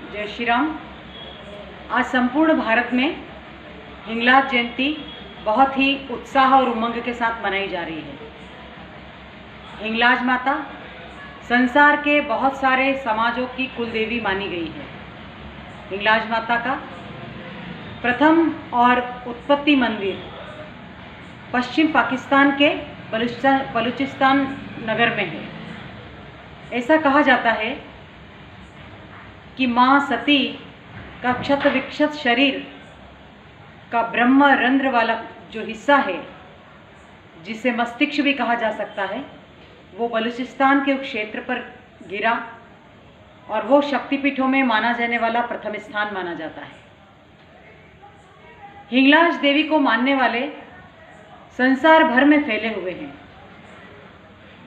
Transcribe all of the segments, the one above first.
जय श्री राम। आज संपूर्ण भारत में हिंगलाज जयंती बहुत ही उत्साह और उमंग के साथ मनाई जा रही है। हिंगलाज माता संसार के बहुत सारे समाजों की कुलदेवी मानी गई है। हिंगलाज माता का प्रथम और उत्पत्ति मंदिर पश्चिम पाकिस्तान के बलूचिस्तान नगर में है। ऐसा कहा जाता है कि माँ सती का क्षत विक्षत शरीर का ब्रह्म रंध्र वाला जो हिस्सा है, जिसे मस्तिष्क भी कहा जा सकता है, वो बलूचिस्तान के क्षेत्र पर गिरा और वो शक्तिपीठों में माना जाने वाला प्रथम स्थान माना जाता है। हिंगलाज देवी को मानने वाले संसार भर में फैले हुए हैं।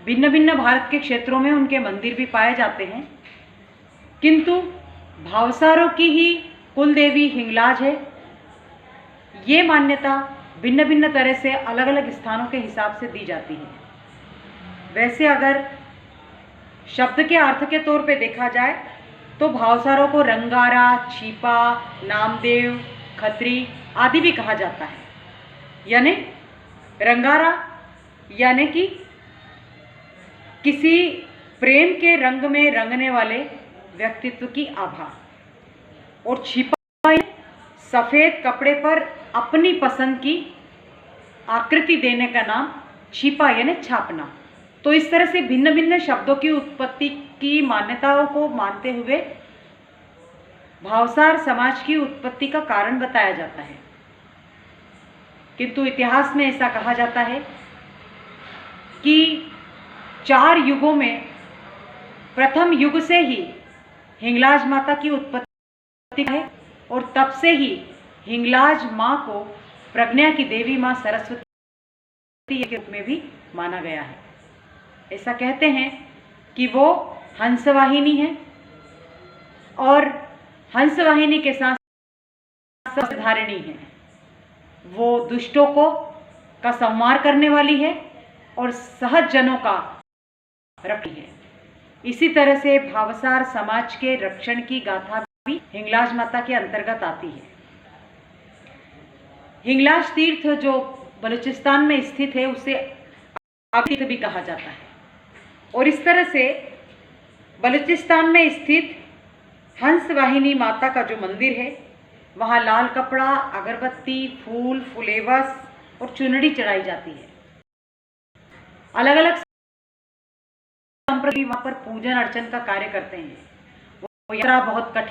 भिन्न भिन्न भारत के क्षेत्रों में उनके मंदिर भी पाए जाते हैं, किंतु भावसारों की ही कुल देवी हिंगलाज है, ये मान्यता भिन्न भिन्न तरह से अलग अलग स्थानों के हिसाब से दी जाती है। वैसे अगर शब्द के अर्थ के तौर पे देखा जाए तो भावसारों को रंगारा, छीपा, नामदेव, खत्री आदि भी कहा जाता है। यानी रंगारा यानी कि किसी प्रेम के रंग में रंगने वाले व्यक्तित्व की आभा, और छिपा सफ़ेद कपड़े पर अपनी पसंद की आकृति देने का नाम छिपा यानी छापना। तो इस तरह से भिन्न भिन्न शब्दों की उत्पत्ति की मान्यताओं को मानते हुए भावसार समाज की उत्पत्ति का कारण बताया जाता है। किंतु इतिहास में ऐसा कहा जाता है कि 4 युगों में प्रथम युग से ही हिंगलाज माता की उत्पत्ति है, और तब से ही हिंगलाज माँ को प्रज्ञा की देवी माँ सरस्वती के रूप में भी माना गया है। ऐसा कहते हैं कि वो हंसवाहिनी है, और हंसवाहिनी के साथ धारिणी है। वो दुष्टों का संहार करने वाली है और सहज जनों का रक्षी है। इसी तरह से भावसार समाज के रक्षण की गाथा भी हिंगलाज माता के अंतर्गत आती है। हिंगलाज तीर्थ जो बलूचिस्तान में स्थित है, उसे तीर्थ भी कहा जाता है। और इस तरह से बलूचिस्तान में स्थित हंसवाहिनी माता का जो मंदिर है, वहाँ लाल कपड़ा, अगरबत्ती, फूल, फुलेवस और चुनरी चढ़ाई जाती है। अलग अलग संप्रदाय वहाँ पर पूजन अर्चन का कार्य करते हैं। वो यात्रा बहुत कठिन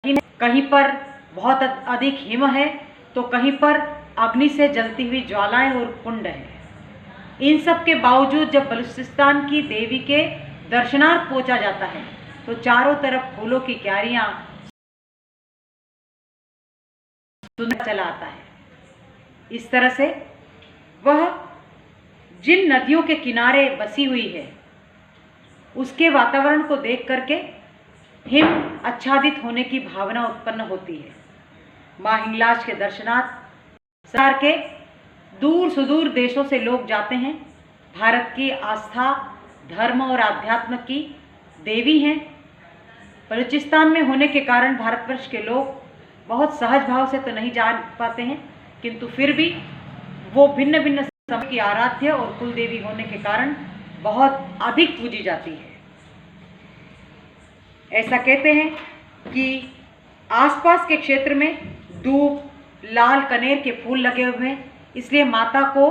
है, कहीं पर बहुत अधिक हिम है तो कहीं पर अग्नि से जलती हुई ज्वालाएं और कुंड है। इन सब के बावजूद जब बलूचिस्तान की देवी के दर्शनार्थ पहुंचा जाता है तो चारों तरफ फूलों की क्यारियां सुंदर चला आता है। इस तरह से वह जिन नदियों के किनारे बसी हुई है, उसके वातावरण को देख करके हिम आच्छादित होने की भावना उत्पन्न होती है। माँ हिंगलाज के दर्शनार्थ संसार के दूर सुदूर देशों से लोग जाते हैं। भारत की आस्था, धर्म और आध्यात्म की देवी हैं। बलूचिस्तान में होने के कारण भारतवर्ष के लोग बहुत सहज भाव से तो नहीं जान पाते हैं, किंतु फिर भी वो भिन्न भिन्न समय की आराध्य और कुल देवी होने के कारण बहुत अधिक पूजी जाती है। ऐसा कहते हैं कि आसपास के क्षेत्र में दूब, लाल कनेर के फूल लगे हुए हैं, इसलिए माता को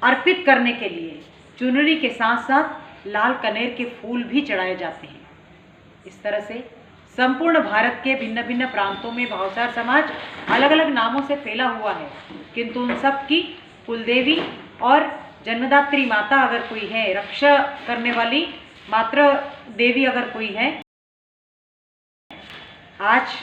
अर्पित करने के लिए चुनरी के साथ साथ लाल कनेर के फूल भी चढ़ाए जाते हैं। इस तरह से संपूर्ण भारत के भिन्न भिन्न प्रांतों में भावसार समाज अलग अलग नामों से फैला हुआ है, किंतु उन सब की कुलदेवी और जन्मदात्री माता अगर कोई है, रक्षा करने वाली मातृ देवी अगर कोई है, आज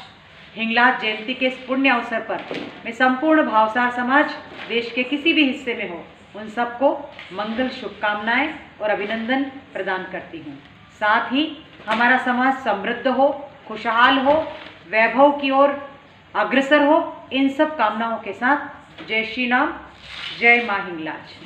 हिंगलाज जयंती के इस पुण्य अवसर पर मैं संपूर्ण भावसार समाज देश के किसी भी हिस्से में हो, उन सबको मंगल शुभकामनाएं और अभिनंदन प्रदान करती हूँ। साथ ही हमारा समाज समृद्ध हो, खुशहाल हो, वैभव की ओर अग्रसर हो, इन सब कामनाओं के साथ जय श्री राम, जय माँ हिंगलाज।